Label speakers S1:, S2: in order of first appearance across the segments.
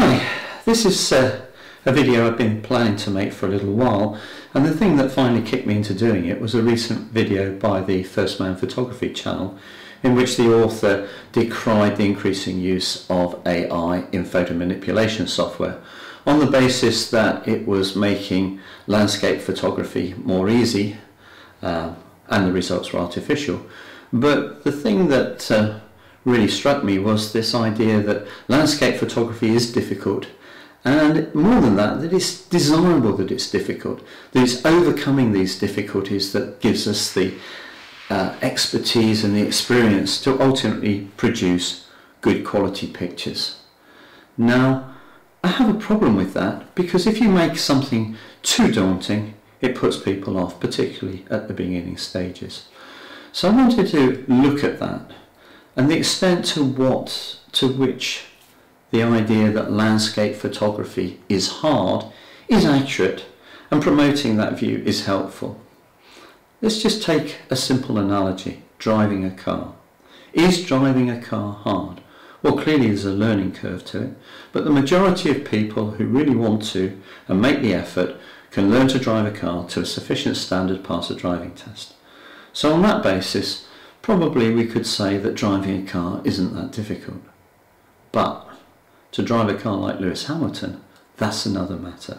S1: Hi, this is a video I've been planning to make for a little while, and the thing that finally kicked me into doing it was a recent video by the First Man Photography channel, in which the author decried the increasing use of AI in photo manipulation software on the basis that it was making landscape photography more easy and the results were artificial. But the thing that really struck me was this idea that landscape photography is difficult, and more than that, that it's desirable that it's difficult, that it's overcoming these difficulties that gives us the expertise and the experience to ultimately produce good quality pictures. Now, I have a problem with that, because if you make something too daunting, it puts people off, particularly at the beginning stages. So I wanted to look at that and the extent to which the idea that landscape photography is hard is accurate, and promoting that view is helpful. Let's just take a simple analogy: driving a car. Is driving a car hard? Well, clearly there's a learning curve to it, but the majority of people who really want to and make the effort can learn to drive a car to a sufficient standard, pass a driving test. So on that basis, probably we could say that driving a car isn't that difficult. But to drive a car like Lewis Hamilton, that's another matter.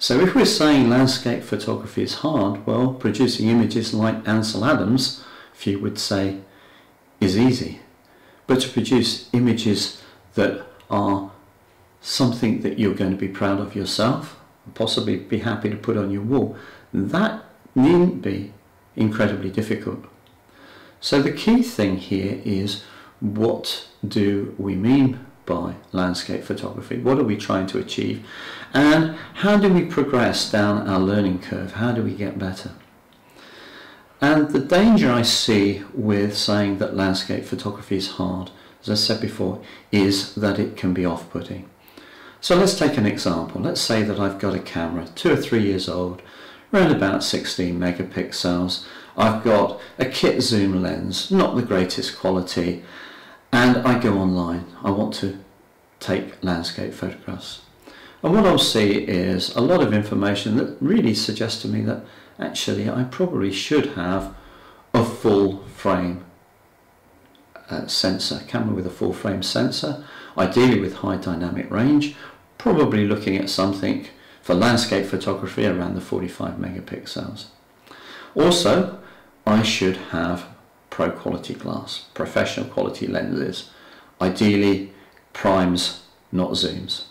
S1: So if we're saying landscape photography is hard, well, producing images like Ansel Adams, few would say, is easy. But to produce images that are something that you're going to be proud of yourself, and possibly be happy to put on your wall, that needn't be incredibly difficult. So the key thing here is, what do we mean by landscape photography? What are we trying to achieve? And how do we progress down our learning curve? How do we get better? And the danger I see with saying that landscape photography is hard, as I said before, is that it can be off-putting. So let's take an example. Let's say that I've got a camera, 2 or 3 years old, around about 16 megapixels. I've got a kit zoom lens, not the greatest quality, and I go online. I want to take landscape photographs. And what I'll see is a lot of information that really suggests to me that actually I probably should have a full frame sensor, camera with a full frame sensor, ideally with high dynamic range, probably looking at something for landscape photography around the 45 megapixels. Also, I should have pro quality glass, professional quality lenses, ideally primes, not zooms.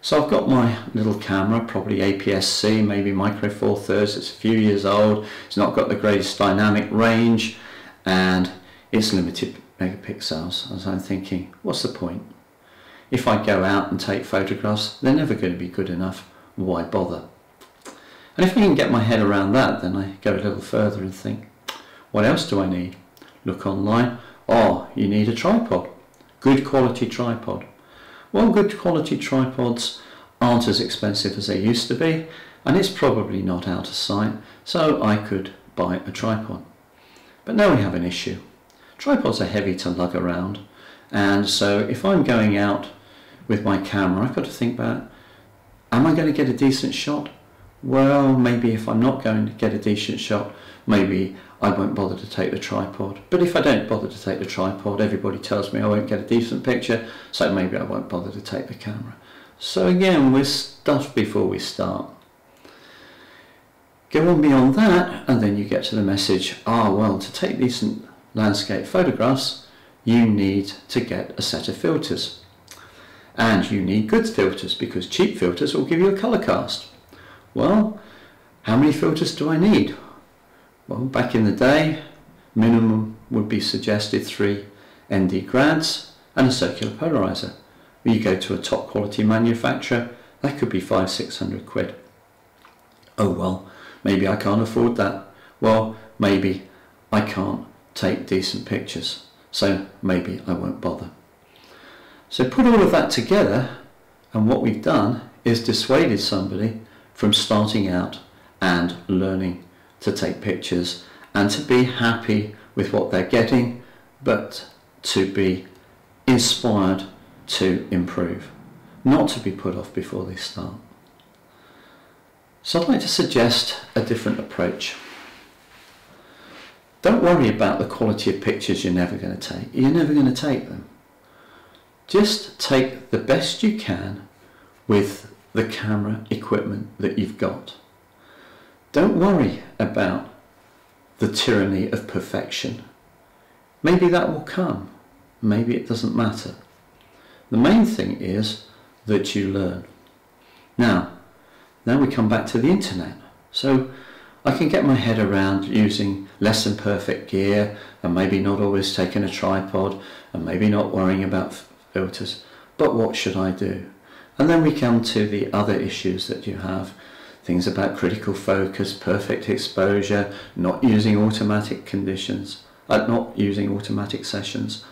S1: So I've got my little camera, probably APS-C, maybe micro four thirds. It's a few years old, it's not got the greatest dynamic range, and it's limited megapixels. As I'm thinking, what's the point? If I go out and take photographs, they're never going to be good enough. Why bother? And if I can get my head around that, then I go a little further and think, what else do I need? Look online. Oh, you need a tripod. Good quality tripod. Well, good quality tripods aren't as expensive as they used to be, and it's probably not out of sight, so I could buy a tripod. But now we have an issue. Tripods are heavy to lug around, and so if I'm going out with my camera, I've got to think about, am I going to get a decent shot? Well, maybe if I'm not going to get a decent shot, maybe I won't bother to take the tripod. But if I don't bother to take the tripod, everybody tells me I won't get a decent picture, so maybe I won't bother to take the camera. So again, we're stuffed before we start. Go on beyond that, and then you get to the message, well, to take decent landscape photographs, you need to get a set of filters. And you need good filters, because cheap filters will give you a color cast. Well, how many filters do I need? Well, back in the day, minimum would be suggested 3 ND grads and a circular polarizer. When you go to a top quality manufacturer, that could be 500–600 quid. Oh well, maybe I can't afford that. Well, maybe I can't take decent pictures, so maybe I won't bother. So put all of that together, and what we've done is dissuaded somebody from starting out and learning to take pictures and to be happy with what they're getting, but to be inspired to improve. not to be put off before they start. So I'd like to suggest a different approach. Don't worry about the quality of pictures you're never going to take. You're never going to take them. Just take the best you can with the camera equipment that you've got. Don't worry about the tyranny of perfection. Maybe that will come. Maybe it doesn't matter. The main thing is that you learn. Now we come back to the internet. So I can get my head around using less than perfect gear, and maybe not always taking a tripod, and maybe not worrying about filters. But what should I do? And then we come to the other issues that you have. Things about critical focus, perfect exposure, not using automatic conditions, not using automatic settings.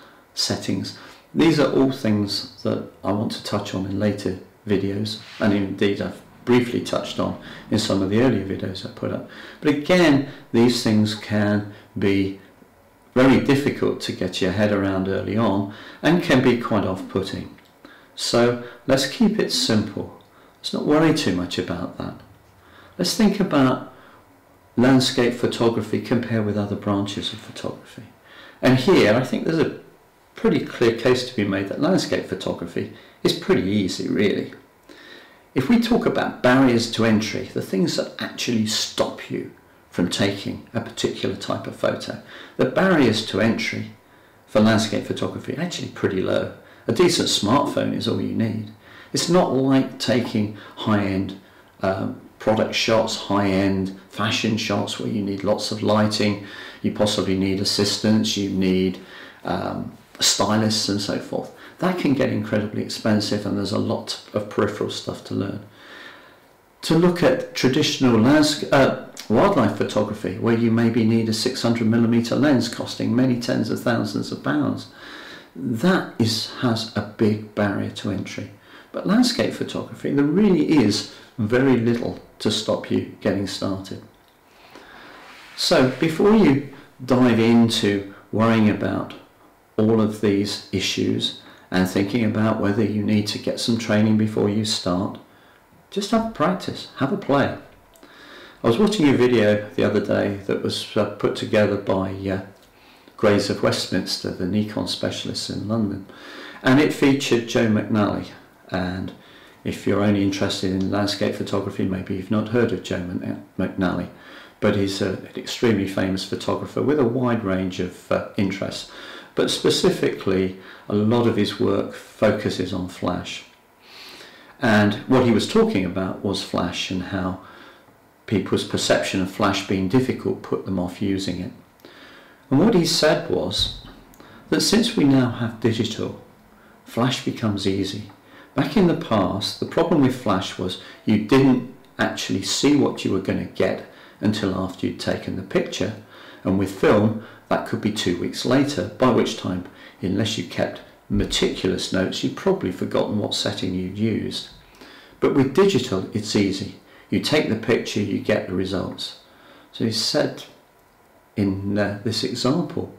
S1: These are all things that I want to touch on in later videos, and indeed I've briefly touched on in some of the earlier videos I put up. But again, these things can be very difficult to get your head around early on and can be quite off-putting. So let's keep it simple. Let's not worry too much about that. Let's think about landscape photography compared with other branches of photography. And here I think there's a pretty clear case to be made that landscape photography is pretty easy, really. If we talk about barriers to entry, the things that actually stop you from taking a particular type of photo, the barriers to entry for landscape photography are actually pretty low. A decent smartphone is all you need. It's not like taking high-end product shots, high-end fashion shots where you need lots of lighting, you possibly need assistants, you need stylists and so forth. That can get incredibly expensive, and there's a lot of peripheral stuff to learn. To look at traditional wildlife photography, where you maybe need a 600mm lens costing many tens of thousands of pounds, that has a big barrier to entry. But landscape photography, there really is very little to stop you getting started. So before you dive into worrying about all of these issues and thinking about whether you need to get some training before you start, just have a practice, have a play. I was watching a video the other day that was put together by Grays of Westminster, the Nikon specialists in London, and it featured Joe McNally. And if you're only interested in landscape photography, maybe you've not heard of Joe McNally, but he's an extremely famous photographer with a wide range of interests. But specifically, a lot of his work focuses on flash. And what he was talking about was flash, and how people's perception of flash being difficult put them off using it. And what he said was that since we now have digital, flash becomes easy. Back in the past, the problem with flash was you didn't actually see what you were going to get until after you'd taken the picture, and with film that could be 2 weeks later, by which time, unless you kept meticulous notes, you'd probably forgotten what setting you'd used. But with digital, it's easy. You take the picture, you get the results. So he said in this example,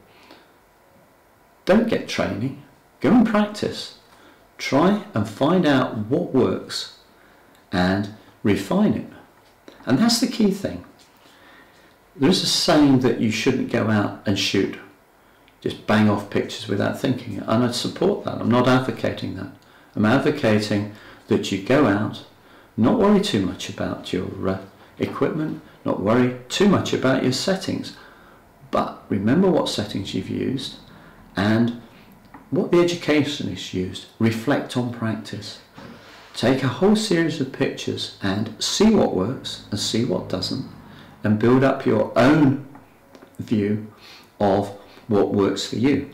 S1: don't get training, go and practice. Try and find out what works and refine it. And that's the key thing. There's a saying that you shouldn't go out and shoot, just bang off pictures without thinking, and I support that. I'm not advocating that. I'm advocating that you go out, not worry too much about your equipment, not worry too much about your settings, but remember what settings you've used and what the educationist used. Reflect on practice. Take a whole series of pictures and see what works and see what doesn't, and build up your own view of what works for you.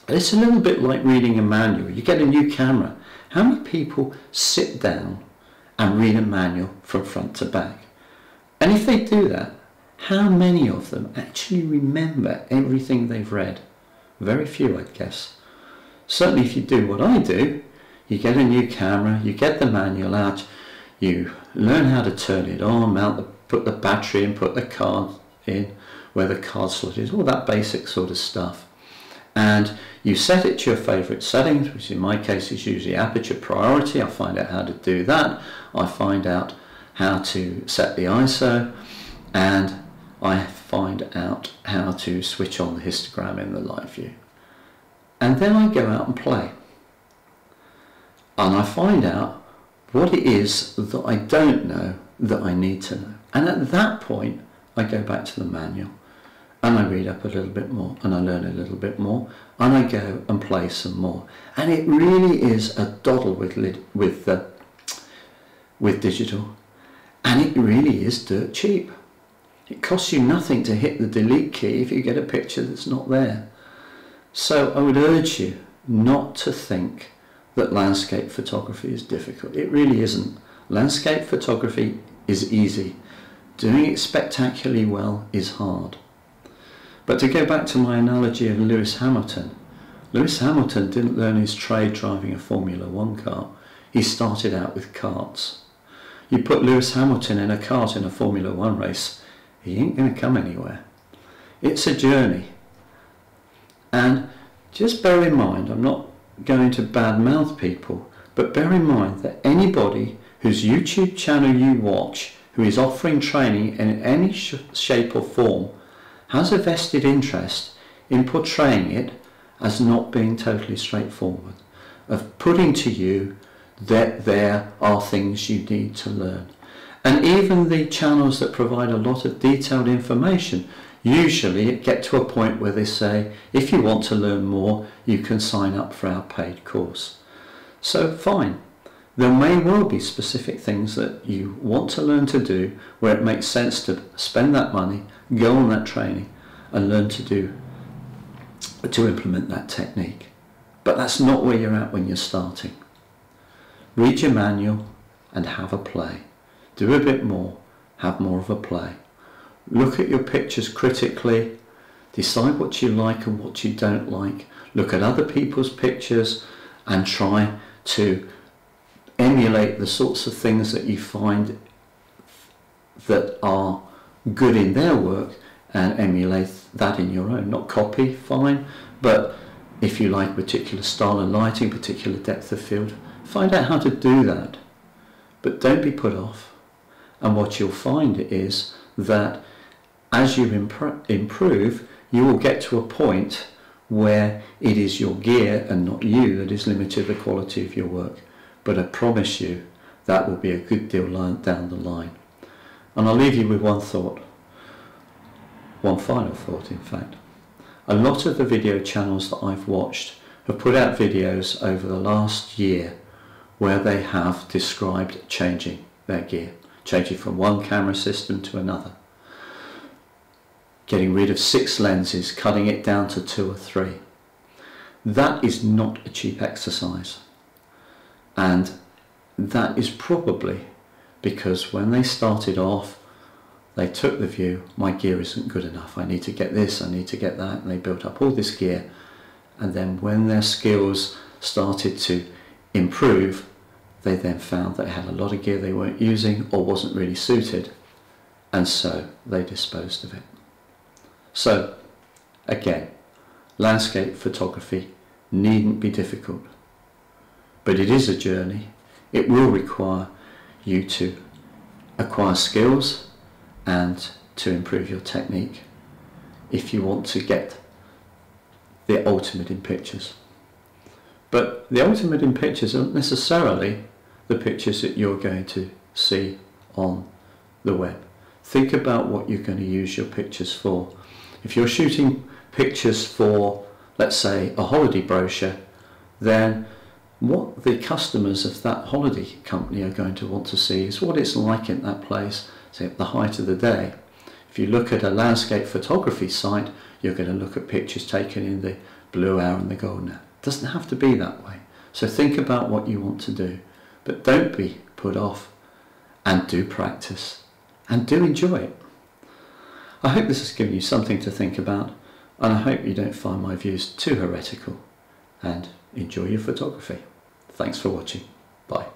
S1: It's a little bit like reading a manual. You get a new camera. How many people sit down and read a manual from front to back? And if they do that, how many of them actually remember everything they've read? Very few, I'd guess. Certainly if you do what I do, you get a new camera, you get the manual out, you learn how to turn it on, put the battery in, put the card in, where the card slot is, all that basic sort of stuff. and you set it to your favourite settings, which in my case is usually aperture priority. I find out how to do that. I find out how to set the ISO, and I find out how to switch on the histogram in the live view. And then I go out and play. And I find out what it is that I don't know that I need to know. And at that point, I go back to the manual and I read up a little bit more and I learn a little bit more and I go and play some more. And it really is a doddle with digital, and it really is dirt cheap. It costs you nothing to hit the delete key if you get a picture that's not there. So I would urge you not to think that landscape photography is difficult. It really isn't. Landscape photography is easy. Doing it spectacularly well is hard. But to go back to my analogy of Lewis Hamilton didn't learn his trade driving a Formula 1 car. He started out with karts. You put Lewis Hamilton in a kart in a Formula 1 race, he ain't going to come anywhere. It's a journey. And just bear in mind, I'm not going to badmouth people, but bear in mind that anybody whose YouTube channel you watch who is offering training in any shape or form has a vested interest in portraying it as not being totally straightforward, of putting to you that there are things you need to learn. And even the channels that provide a lot of detailed information usually get to a point where they say, if you want to learn more, you can sign up for our paid course. So fine, there may well be specific things that you want to learn to do where it makes sense to spend that money, go on that training and learn to implement that technique. But that's not where you're at when you're starting. Read your manual and have a play. Do a bit more, have more of a play. Look at your pictures critically, decide what you like and what you don't like. Look at other people's pictures and try to emulate the sorts of things that you find that are good in their work and emulate that in your own. Not copy, fine, but if you like a particular style of lighting, particular depth of field, find out how to do that. But don't be put off. And what you'll find is that as you improve, you will get to a point where it is your gear and not you that is limited the quality of your work. But I promise you that will be a good deal down the line. And I'll leave you with one thought, one final thought in fact. A lot of the video channels that I've watched have put out videos over the last year where they have described changing their gear, changing from one camera system to another, getting rid of 6 lenses, cutting it down to 2 or 3. That is not a cheap exercise, and that is probably because when they started off they took the view, my gear isn't good enough, I need to get this, I need to get that, and they built up all this gear, and then when their skills started to improve, they then found they had a lot of gear they weren't using or wasn't really suited, and so they disposed of it. So again, landscape photography needn't be difficult, but it is a journey. It will require you to acquire skills and to improve your technique if you want to get the ultimate in pictures. But the ultimate in pictures aren't necessarily the pictures that you're going to see on the web. Think about what you're going to use your pictures for. If you're shooting pictures for, let's say, a holiday brochure, then what the customers of that holiday company are going to want to see is what it's like in that place, say at the height of the day. If you look at a landscape photography site, you're going to look at pictures taken in the blue hour and the golden hour. It doesn't have to be that way. So think about what you want to do, but don't be put off, and do practice and do enjoy it. I hope this has given you something to think about, and I hope you don't find my views too heretical, and enjoy your photography. Thanks for watching. Bye.